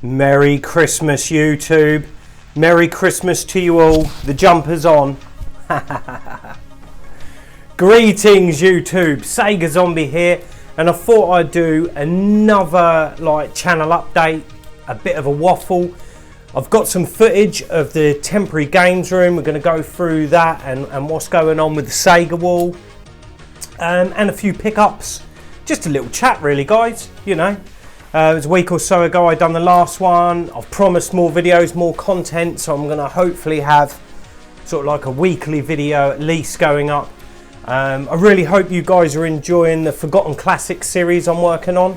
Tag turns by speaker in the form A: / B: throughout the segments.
A: Merry Christmas, YouTube. Merry Christmas to you all. The jumper's on. Greetings, YouTube. Sega Zombie here, and I thought I'd do another channel update, a bit of a waffle. I've got some footage of the temporary games room. We're going to go through that and what's going on with the Sega Wall, and a few pickups. Just a little chat, really, guys. You know. It was a week or so ago I done the last one. I've promised more videos, more content, so I'm going to hopefully have sort of like a weekly video at least going up. I really hope you guys are enjoying the Forgotten Classics series I'm working on.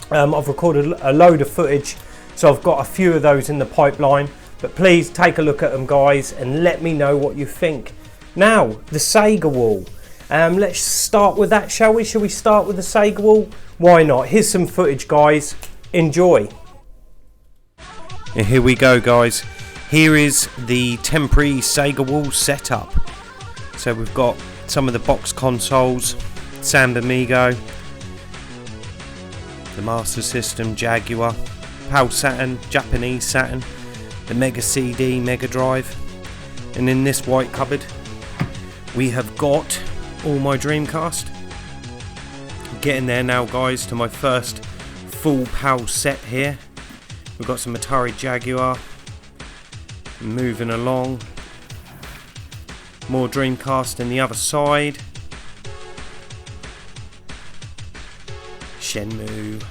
A: I've recorded a load of footage, so I've got a few of those in the pipeline, but please take a look at them, guys, and let me know what you think. Now, the Sega Wall. Let's start with that, shall we? Shall we start with the Sega Wall? Why not? Here's some footage, guys. Enjoy. And here we go, guys. Here is the temporary Sega Wall setup. So we've got some of the box consoles, Samba Amigo, the Master System, Jaguar, PAL Saturn, Japanese Saturn, the Mega CD, Mega Drive, and in this white cupboard we have got all my Dreamcast. Getting there now, guys, to my first full PAL set here. We've got some Atari Jaguar. Moving along. More Dreamcast on the other side. Shenmue.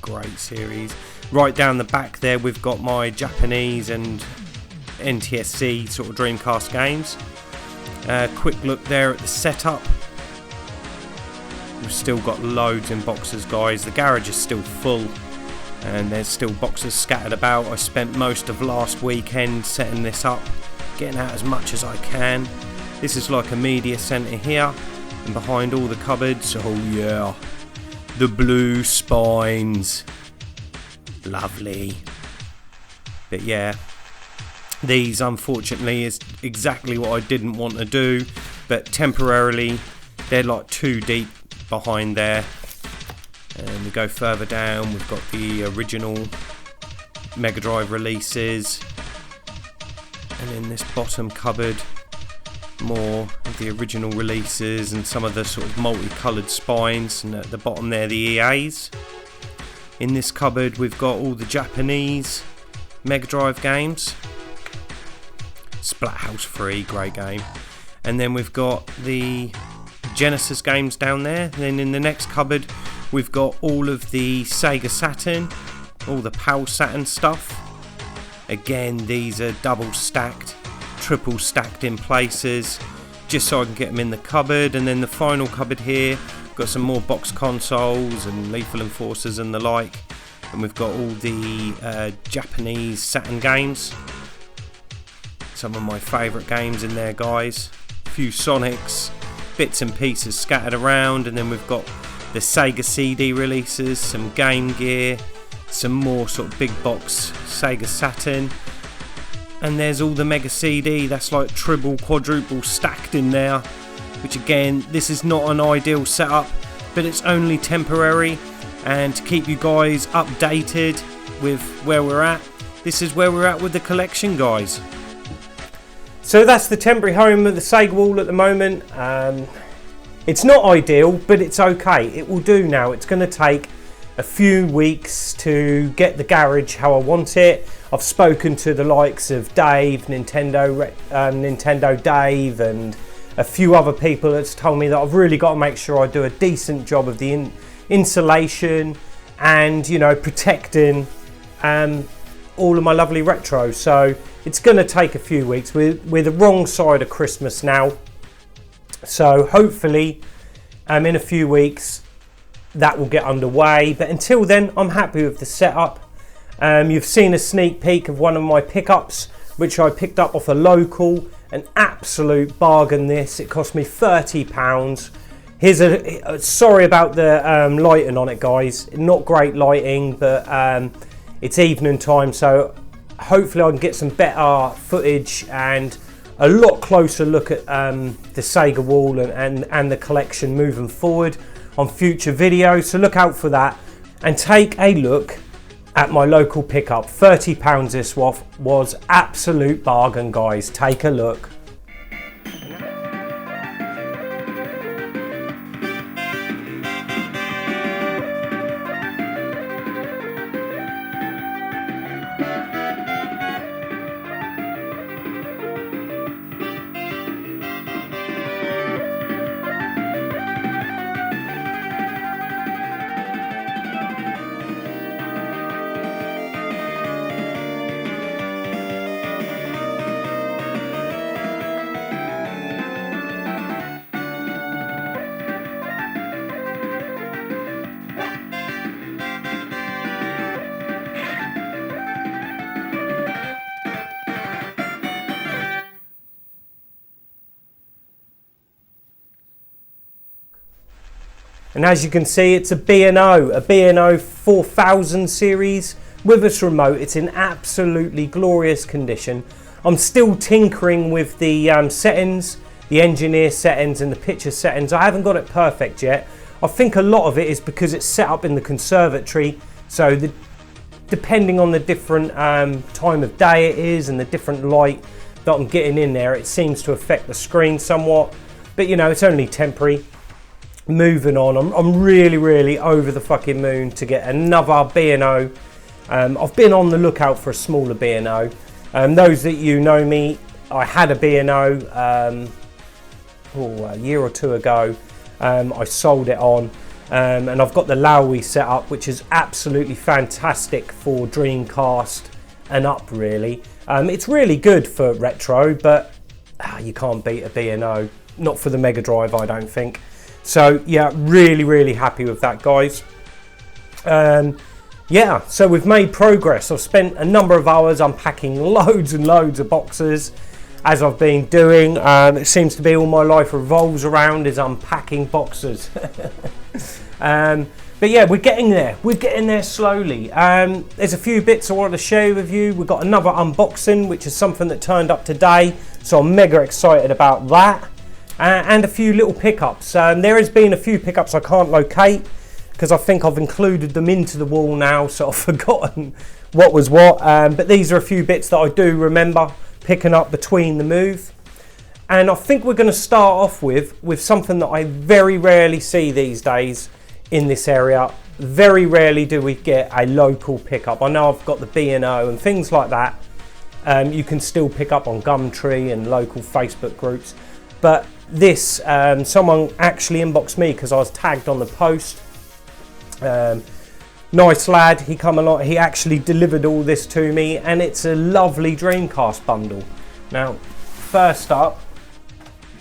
A: Great series. Right down the back there we've got my Japanese and NTSC sort of Dreamcast games. Quick look there at the setup. We've still got loads in boxes, guys. The garage is still full and there's still boxes scattered about. I spent most of last weekend setting this up, getting out as much as I can. This is like a media centre here, and behind all the cupboards, oh yeah, the blue spines, lovely. But yeah, these unfortunately is exactly what I didn't want to do, but temporarily they're like too deep behind there. And we go further down, we've got the original Mega Drive releases, and in this bottom cupboard more of the original releases and some of the sort of multicoloured spines, and at the bottom there the EAs. In this cupboard we've got all the Japanese Mega Drive games. Splathouse 3, great game. And then we've got the Genesis games down there. And then in the next cupboard we've got all of the Sega Saturn, all the PAL Saturn stuff. Again, these are double stacked, triple stacked in places, just so I can get them in the cupboard. And then the final cupboard here, got some more box consoles and Lethal Enforcers and the like. And we've got all the Japanese Saturn games. Some of my favourite games in there, guys. A few Sonics, bits and pieces scattered around, and then we've got the Sega CD releases, some Game Gear, some more sort of big box Sega Saturn, and there's all the Mega CD. That's like triple, quadruple stacked in there, which again, this is not an ideal setup, but it's only temporary, and to keep you guys updated with where we're at, this is where we're at with the collection, guys. So that's the temporary home of the Sega Wall at the moment. It's not ideal, but it's okay. It will do now. It's going to take a few weeks to get the garage how I want it. I've spoken to the likes of Dave, Nintendo Dave, and a few other people that's told me that I've really got to make sure I do a decent job of the insulation and, you know, protecting all of my lovely retros. So it's going to take a few weeks. We're the wrong side of Christmas now, so hopefully in a few weeks that will get underway. But until then, I'm happy with the setup. You've seen a sneak peek of one of my pickups, which I picked up off a local. An absolute bargain this. It cost me £30. Here's a sorry about the lighting on it, guys. Not great lighting, but it's evening time, so hopefully I can get some better footage and a lot closer look at the Sega Wall and the collection moving forward on future videos. So look out for that, and take a look
B: at my local pickup. £30 this was absolute bargain, guys. Take a look. And as you can see, it's a B&O 4000 series with its remote. It's in absolutely glorious condition. I'm still tinkering with the settings, the engineer settings and the picture settings. I haven't got it perfect yet. I think a lot of it is because it's set up in the conservatory. So depending on the different time of day it is and the different light that I'm getting in there, it seems to affect the screen somewhat. But you know, it's only temporary. Moving on, I'm really over the fucking moon to get another B&O. I've been on the lookout for a smaller B&O. Those that you know me, I had a B&O a year or two ago. I sold it on, and I've got the Lowy set up, which is absolutely fantastic for Dreamcast and up really. It's really good for retro, but you can't beat a B&O, not for the Mega Drive, I don't think. So yeah, really happy with that, guys. Yeah, so we've made progress. I've spent a number of hours unpacking loads and loads of boxes as I've been doing. It seems to be all my life revolves around is unpacking boxes. But yeah, we're getting there slowly. There's a few bits I want to share with you. We've got another unboxing, which is something that turned up today, so I'm mega excited about that. And a few little pickups. There has been a few pickups I can't locate because I think I've included them into the wall now, so I've forgotten what was what. But these are a few bits that I do remember picking up between the move. And I think we're going to start off with something that I very rarely see these days in this area. Very rarely do we get a local pickup. I know I've got the B&O and things like that. You can still pick up on Gumtree and local Facebook groups. But this, someone actually inboxed me because I was tagged on the post. Nice lad, he come along, he actually delivered all this to me, and it's a lovely Dreamcast bundle. Now, first up,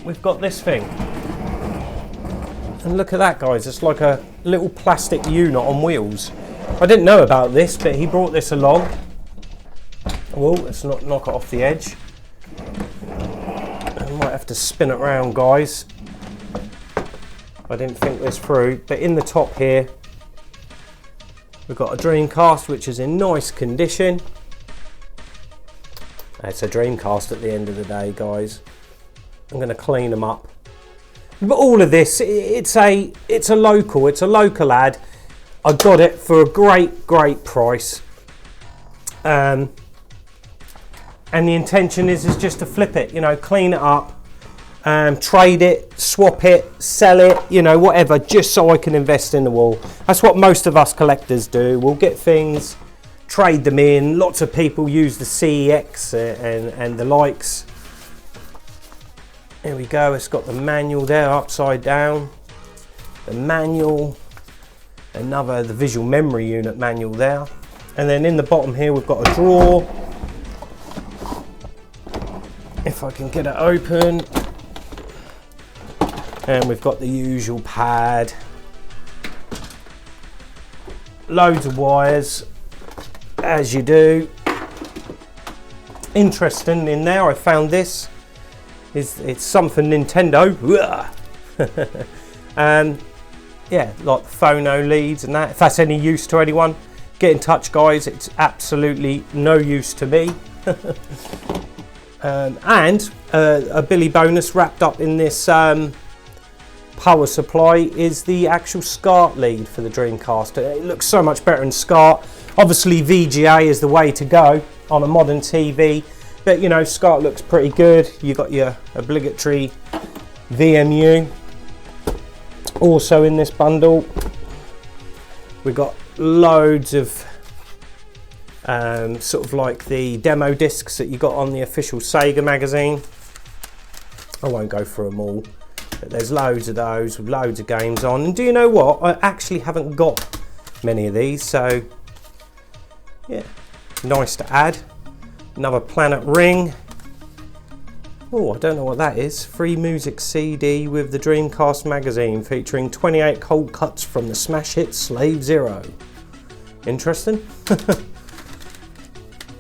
B: we've got this thing. And look at that, guys, it's like a little plastic unit on wheels. I didn't know about this, but he brought this along. Oh, let's not knock it off the edge. Might have to spin it around, guys. I didn't think this through, but in the top here we've got a Dreamcast, which is in nice condition. It's a Dreamcast at the end of the day, guys. I'm going to clean them up. But all of this, it's a local ad. I got it for a great price. And the intention is just to flip it, you know, clean it up, trade it, swap it, sell it, you know, whatever, just so I can invest in the wall. That's what most of us collectors do. We'll get things, trade them in. Lots of people use the CEX and the likes. There we go. It's got the manual there upside down. The manual, the visual memory unit manual there. And then in the bottom here, we've got a drawer. If I can get it open, and we've got the usual pad, loads of wires as you do. Interesting in there, I found this it's something Nintendo. Yeah, like the phono leads and that. If that's any use to anyone, get in touch, guys. It's absolutely no use to me. And a Billy bonus wrapped up in this power supply is the actual SCART lead for the Dreamcast. It looks so much better in SCART. Obviously VGA is the way to go on a modern TV, but you know, SCART looks pretty good. You got your obligatory VMU. Also in this bundle, we've got loads of sort of like the demo discs that you got on the official Sega magazine. I won't go through them all, but there's loads of those with loads of games on. And do you know what? I actually haven't got many of these, so yeah, nice to add. Another Planet Ring. Oh, I don't know what that is. Free music CD with the Dreamcast magazine featuring 28 cold cuts from the smash hit Slave Zero. Interesting.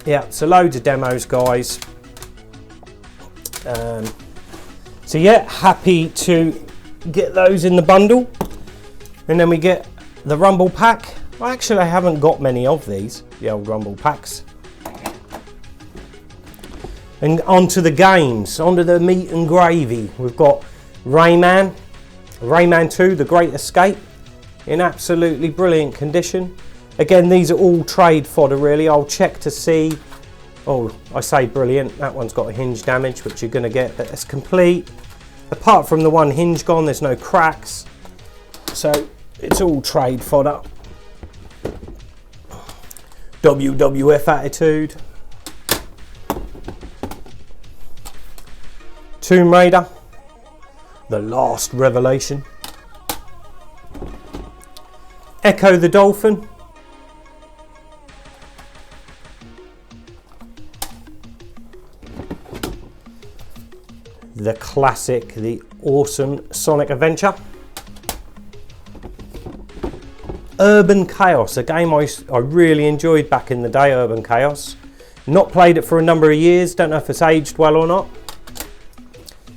B: Yeah, so loads of demos, guys. So yeah, happy to get those in the bundle. And then we get the Rumble Pack. Actually, I haven't got many of these, the old Rumble Packs. And onto the games, onto the meat and gravy. We've got Rayman 2, The Great Escape, in absolutely brilliant condition. Again, these are all trade fodder really. I'll check to see. Oh, I say brilliant. That one's got a hinge damage, which you're going to get, but it's complete. Apart from the one hinge gone, there's no cracks. So it's all trade fodder. WWF Attitude. Tomb Raider, The Last Revelation, Echo the Dolphin, the classic, the awesome Sonic Adventure, Urban Chaos, a game I really enjoyed back in the day, Urban Chaos. Not played it for a number of years, don't know if it's aged well or not.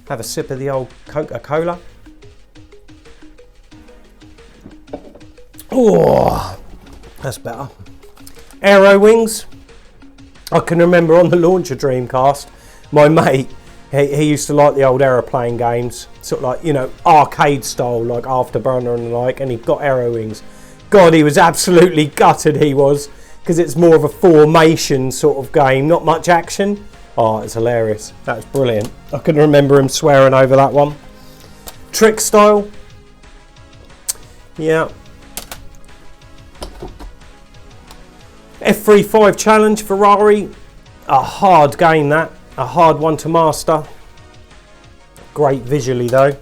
B: Have a sip of the old Coca-Cola. Oh, that's better. Aero Wings. I can remember on the launch of Dreamcast, my mate, he used to like the old aeroplane games, sort of like, you know, arcade style, like Afterburner and the like, and he got Aero Wings. God, he was absolutely gutted, he was, because it's more of a formation sort of game, not much action. Oh, it's hilarious. That was brilliant. I can remember him swearing over that one. Trick Style. Yeah. F35 Challenge Ferrari. A hard game, that. A hard one to master. Great visually though.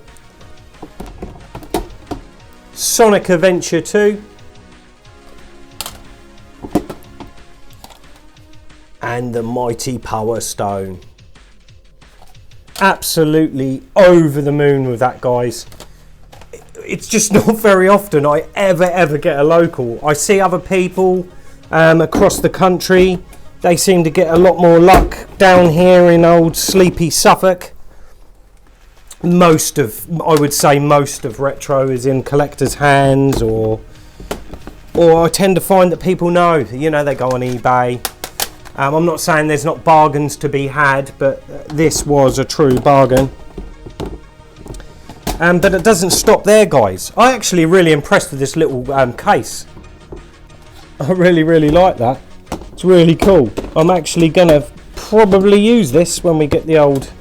B: Sonic Adventure 2. And the mighty Power Stone. Absolutely over the moon with that, guys. It's just not very often I ever get a local. I see other people across the country. They seem to get a lot more luck down here in old sleepy Suffolk. I would say most of retro is in collectors' hands, or I tend to find that people know, you know, they go on eBay. I'm not saying there's not bargains to be had, but this was a true bargain. But it doesn't stop there, guys. I'm actually really impressed with this little case. I really like that. It's really cool. I'm actually going to probably use this when we get the old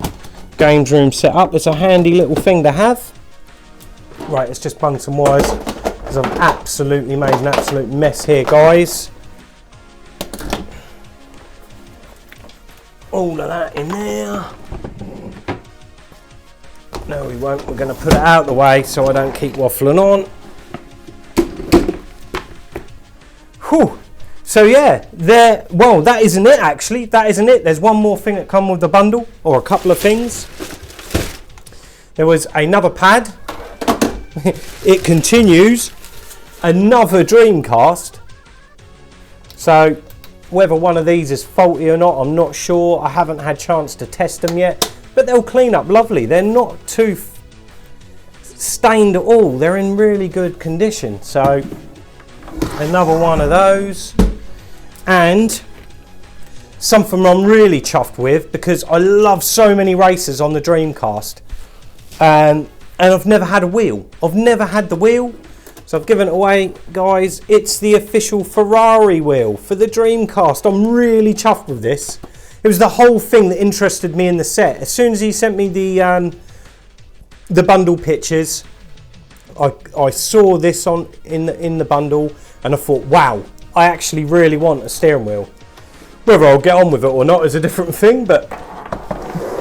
B: games room set up. It's a handy little thing to have. Right, let's just bung some wires, because I've absolutely made an absolute mess here, guys. All of that in there. No, we won't. We're going to put it out of the way so I don't keep waffling on. Whew. So yeah, well, that isn't it actually. That isn't it. There's one more thing that come with the bundle, or a couple of things. There was another pad. It continues. Another Dreamcast. So whether one of these is faulty or not, I'm not sure. I haven't had a chance to test them yet, but they'll clean up lovely. They're not too stained at all. They're in really good condition. So another one of those. And something I'm really chuffed with, because I love so many races on the Dreamcast. and I've never had a wheel. I've never had the wheel, so I've given it away, guys. It's the official Ferrari wheel for the Dreamcast. I'm really chuffed with this. It was the whole thing that interested me in the set. As soon as he sent me the bundle pictures, I saw this in the bundle, and I thought, wow, I actually really want a steering wheel. Whether I'll get on with it or not is a different thing, but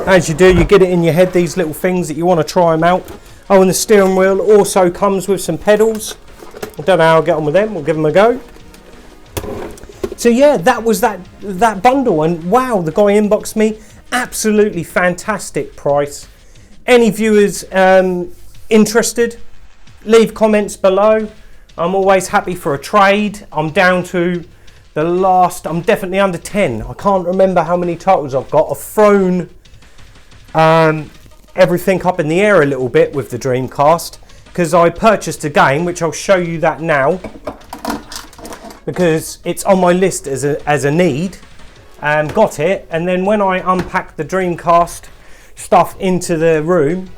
B: as you do, you get it in your head, these little things that you want to try them out. Oh, and the steering wheel also comes with some pedals. I don't know how I'll get on with them. We'll give them a go. So yeah, that was that bundle, and wow, the guy inboxed me. Absolutely fantastic price. Any viewers interested, leave comments below. I'm always happy for a trade. I'm down to the last, I'm definitely under 10. I can't remember how many titles I've got. I've thrown everything up in the air a little bit with the Dreamcast, because I purchased a game, which I'll show you that now, because it's on my list as a need. Got it, and then when I unpacked the Dreamcast stuff into the room,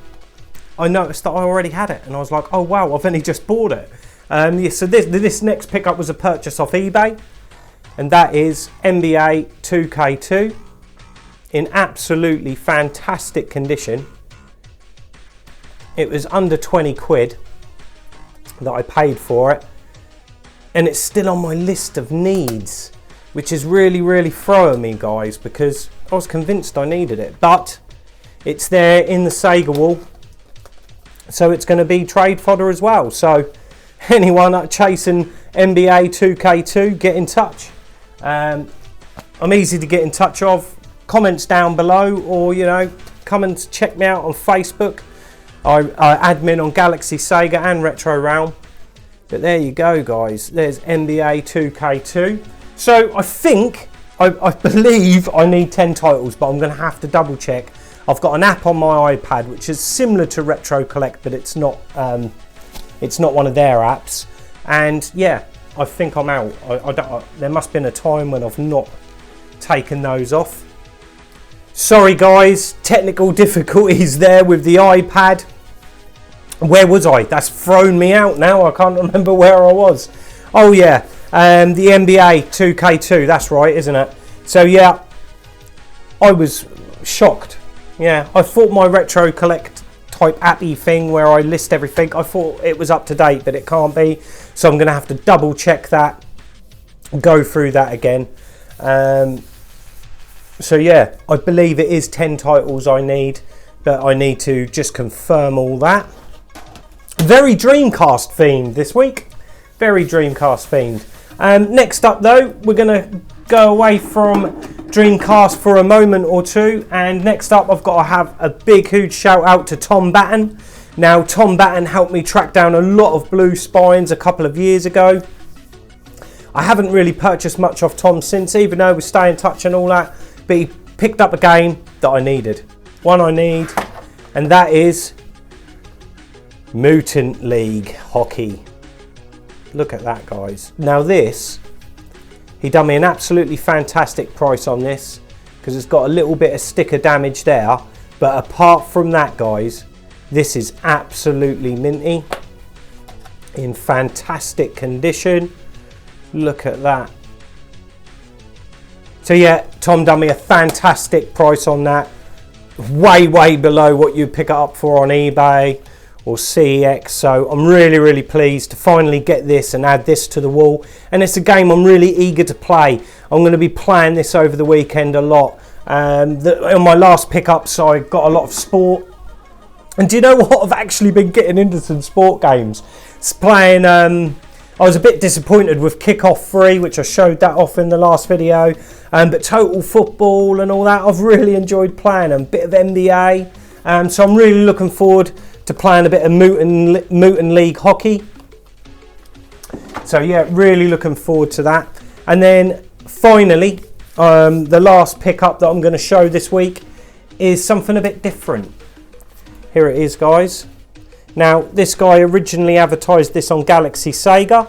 B: I noticed that I already had it, and I was like, oh wow, I've only just bought it. Yeah, so this next pickup was a purchase off eBay, and that is NBA 2K2 in absolutely fantastic condition. It was under 20 quid that I paid for it, and it's still on my list of needs, which is really throwing me, guys, because I was convinced I needed it, but it's there in the Sega Wall, so it's going to be trade fodder as well. So anyone chasing NBA 2K2, get in touch. I'm easy to get in touch of. Comments down below, or come and check me out on Facebook. I admin on Galaxy, Sega and Retro Realm. But there you go, guys. There's NBA 2K2. So I believe I need 10 titles, but I'm going to have to double check. I've got an app on my iPad which is similar to Retro Collect, but it's not one of their apps. And yeah, I think I'm out. There must have been a time when I've not taken those off. Sorry guys, technical difficulties there with the iPad. Where was I? That's thrown me out now. I can't remember where I was. Oh yeah, the NBA 2K2, that's right, isn't it? So yeah, I was shocked. Yeah, I thought my Retro Collect type appy thing where I list everything, I thought it was up to date, but it can't be. So I'm going to have to double check that, go through that again. So yeah, I believe it is 10 titles I need, but I need to just confirm all that. Very Dreamcast themed this week. Very Dreamcast themed. Next up though, we're going to go away from Dreamcast for a moment or two, and next up I've got to have a big huge shout out to Tom Batten. Now Tom Batten helped me track down a lot of blue spines a couple of years ago. I haven't really purchased much off Tom since, even though we stay in touch and all that, but he picked up a game that I needed. One I need, and that is Mutant League Hockey. Look at that, guys. Now this, he done me an absolutely fantastic price on this, because it's got a little bit of sticker damage there, but apart from that, guys, this is absolutely minty, in fantastic condition. Look at that. So yeah, Tom done me a fantastic price on that, way below what you pick it up for on eBay or CEX. So I'm really pleased to finally get this and add this to the wall, and it's a game I'm really eager to play. I'm going to be playing this over the weekend a lot. On my last pickups I got a lot of sport, and do you know what, I've actually been getting into some sport games. It's playing, I was a bit disappointed with Kickoff 3, which I showed that off in the last video, but Total Football and all that, I've really enjoyed playing, and a bit of NBA, so I'm really looking forward to playing a bit of Mutant League Hockey. So yeah, really looking forward to that. And then finally, the last pickup that I'm going to show this week is something a bit different. Here it is, guys. Now, this guy originally advertised this on Galaxy Sega.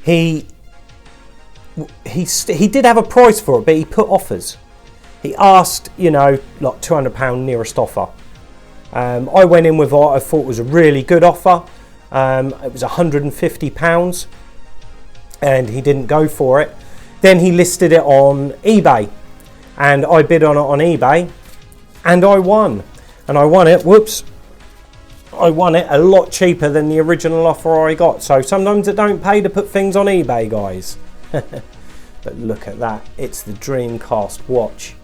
B: He did have a price for it, but he put offers. He asked, like £200 nearest offer. I went in with what I thought was a really good offer. It was £150 and he didn't go for it. Then he listed it on eBay and I bid on it on eBay and I won. And I won it, I won it a lot cheaper than the original offer I got. So sometimes it don't pay to put things on eBay, guys. But look at that, it's the Dreamcast watch.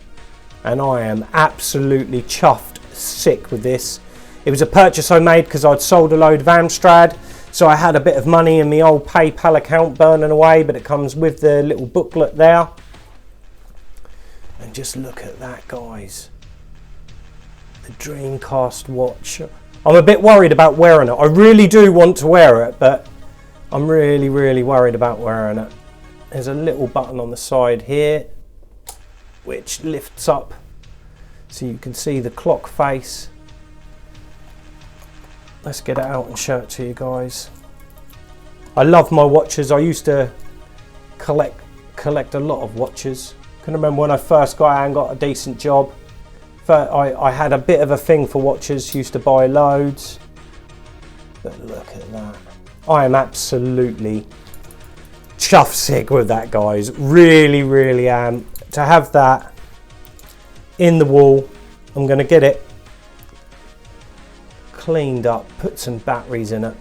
B: And I am absolutely chuffed sick with this. It was a purchase I made because I'd sold a load of Amstrad, so I had a bit of money in my old PayPal account burning away, but it comes with the little booklet there. And just look at that, guys. The Dreamcast watch. I'm a bit worried about wearing it. I really do want to wear it, but I'm really worried about wearing it. There's a little button on the side here which lifts up so you can see the clock face. Let's get it out and show it to you guys. I love my watches. I used to collect a lot of watches. I can remember when I first got out and got a decent job. I had a bit of a thing for watches, used to buy loads. But look at that. I am absolutely chuffed sick with that, guys. Really am. To have that in the wall, I'm going to get it cleaned up, put some batteries in it,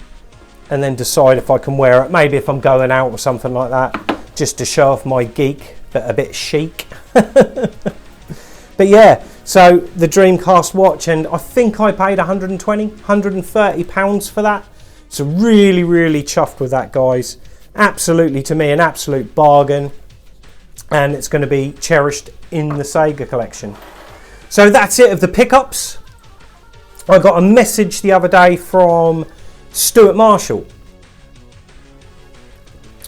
B: and then decide if I can wear it. Maybe if I'm going out or something like that, just to show off my geek, but a bit chic. But yeah, so the Dreamcast watch, and I think I paid 120, 130 pounds for that. So really chuffed with that, guys. Absolutely, to me, an absolute bargain. And it's going to be cherished in the Sega collection. So that's it of the pickups. I got a message the other day from Stuart Marshall.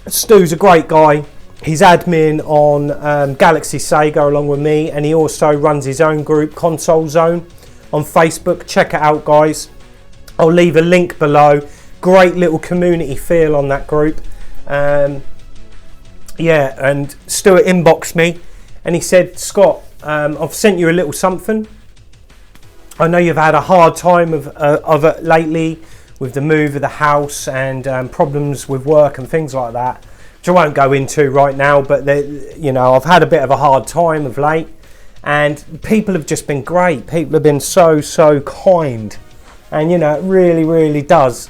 B: Stu's a great guy. He's admin on Galaxy Sega along with me, and he also runs his own group, Console Zone, on Facebook. Check it out, guys. I'll leave a link below. Great little community feel on that group. Yeah, and Stuart inboxed me and he said, Scott, I've sent you a little something. I know you've had a hard time of it lately with the move of the house and problems with work and things like that, which I won't go into right now, but you know, I've had a bit of a hard time of late, and people have just been great. People have been so kind, and you know, it really does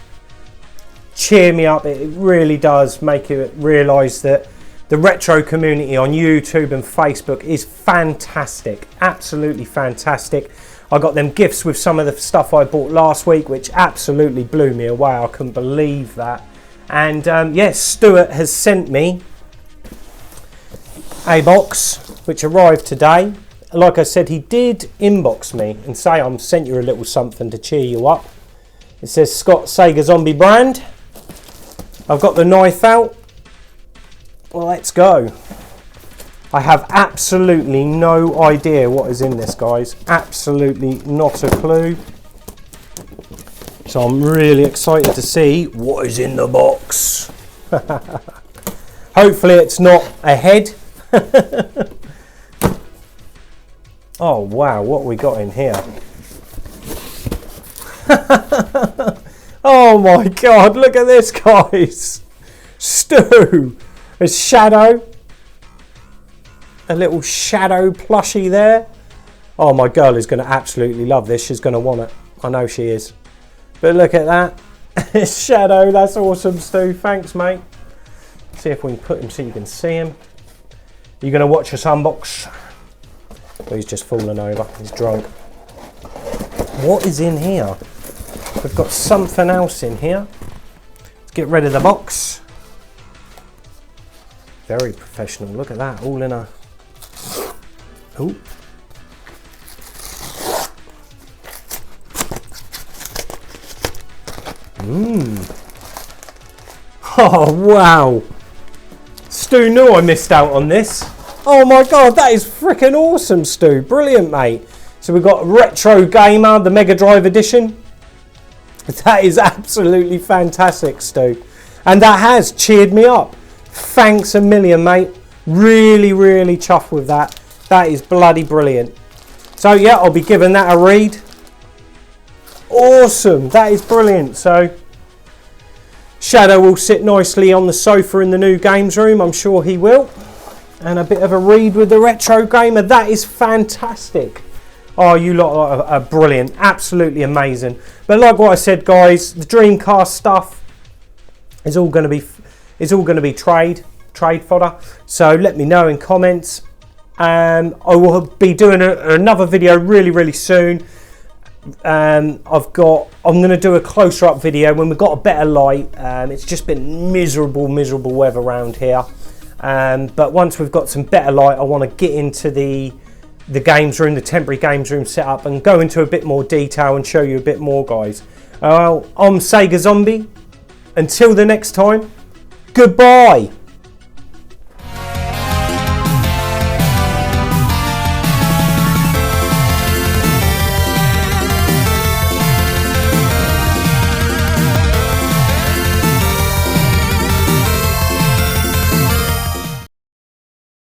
B: cheer me up. It really does make you realise that the retro community on YouTube and Facebook is fantastic, absolutely fantastic. I got them gifts with some of the stuff I bought last week, which absolutely blew me away. I couldn't believe that. And yes, Stuart has sent me a box which arrived today. Like I said, he did inbox me and say, "I'm sent you a little something to cheer you up." It says Scott Sega Zombie brand. I've got the knife out. Well, let's go. I have absolutely no idea what is in this, guys. Absolutely not a clue. So I'm really excited to see what is in the box. Hopefully it's not a head. Oh wow, what we got in here? Oh my god, look at this, guys. Stu, a shadow. A little shadow plushie there. Oh, my girl is going to absolutely love this. She's going to want it. I know she is. But look at that. Shadow, that's awesome, Stu. Thanks, mate. See if we can put him so you can see him. You're going to watch us unbox. Oh, he's just fallen over. He's drunk. What is in here? We've got something else in here. Let's get rid of the box. Very professional. Look at that. All in a... Oh. Oh, wow. Stu knew I missed out on this. Oh my god, that is freaking awesome, Stu. Brilliant, mate. So we've got Retro Gamer, the Mega Drive edition. That is absolutely fantastic, Stu. And that has cheered me up. Thanks a million, mate. Really chuffed with that. That is bloody brilliant. So yeah, I'll be giving that a read. awesome. That is brilliant. So Shadow will sit nicely on the sofa in the new games room. I'm sure he will. And a bit of a read with the retro gamer. That is fantastic. Oh, you lot are brilliant. Absolutely amazing. But like what I said, guys, the Dreamcast stuff is all going to be trade fodder. So let me know in comments. I will be doing another video really soon. I'm going to do a closer up video when we've got a better light. It's just been miserable weather around here. But once we've got some better light, I want to get into the games room, the temporary games room setup, and go into a bit more detail and show you a bit more, guys. I'm Sega Zombie. Until the next time, goodbye.